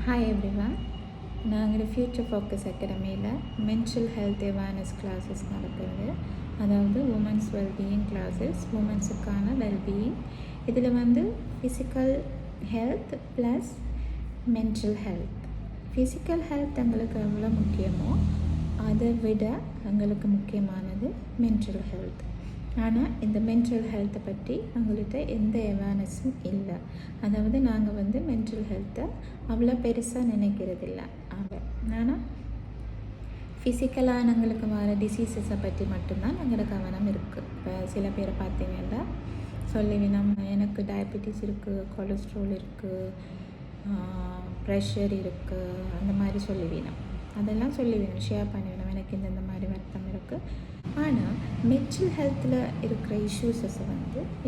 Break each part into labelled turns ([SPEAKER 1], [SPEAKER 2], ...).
[SPEAKER 1] Hi everyone. நாங்கள் future focus அகாடமியில் mental health awareness classes நடக்கிறது. அதாவது உமன்ஸ் வெல்பீயிங் கிளாஸஸ், உமன்ஸுக்கான வெல்பீயிங். இதில் physical health plus mental health. Physical health எங்களுக்கு எவ்வளோ முக்கியமோ அதை விட எங்களுக்கு முக்கியமானது மென்டல் ஹெல்த். ஆனால் இந்த மென்டல் ஹெல்த்தை பற்றி எங்கள்கிட்ட எந்த அவேர்னஸும் இல்லை. அதாவது நாங்கள் மென்டல் ஹெல்த்தை அவ்வளோ பெருசாக நினைக்கிறதில்ல. ஆனால் ஃபிசிக்கலாக எங்களுக்கு வர டிசீஸஸை பற்றி மட்டும்தான் எங்களோட கவனம் இருக்குது. இப்போ சில பேரை பார்த்தீங்கன்னா சொல்லுவினம், எனக்கு டயபெட்டிஸ் இருக்குது, கொலஸ்ட்ரால் இருக்குது, ப்ரெஷர் இருக்குது, அந்த மாதிரி சொல்லுவினம். அதெல்லாம் சொல்லுவினம், ஷேர் பண்ணிவிடும், எனக்கு இந்த மாதிரி வருத்தம் இருக்குது. ஆனால் மென்டல் ஹெல்த்தில் இருக்கிற இஷ்யூஸஸை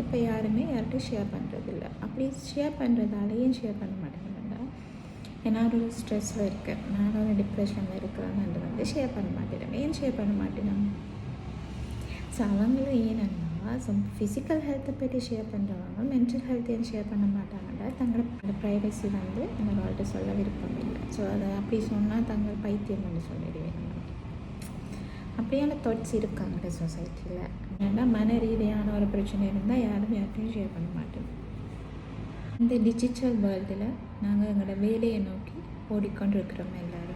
[SPEAKER 1] இப்போ யார்கிட்டையும் ஷேர் பண்ணுறதில்ல. அப்படி ஷேர் பண்ணுறதால ஏன் ஷேர் பண்ண மாட்டேங்கன்னா, நான் ஒரு ஸ்ட்ரெஸ்ஸில் இருக்கேன், நான் ஒரு டிப்ரெஷனில் இருக்கிறேன்னு ஷேர் பண்ண மாட்டேன். ஏன் ஷேர் பண்ண மாட்டேன்? ஸோ அவங்களும் ஏன்னா ஃபிசிக்கல் ஹெல்த்தை பற்றி ஷேர் பண்ணுறவங்க மென்டல் ஹெல்த் ஏன் ஷேர் பண்ண மாட்டாங்கன்னா, தங்களோட ப்ரைவசி என்னோட சொல்ல விருப்பம் இல்லை. ஸோ அதை அப்படி சொன்னால் தங்கள் பைத்தியம் சொல்லிடுவேன். அப்படியான தாட்ஸ் இருக்காங்க சொசைட்டியில். ஏன்னா மன ரீதியான ஒரு பிரச்சனை இருந்தால் யார்கிட்டையும் ஷேர் பண்ண மாட்டோம். இந்த டிஜிட்டல் வேர்ல்டில் நாங்கள் எங்களோட வேலையை நோக்கி ஓடிக்கொண்டிருக்கிறோம் எல்லாரும்.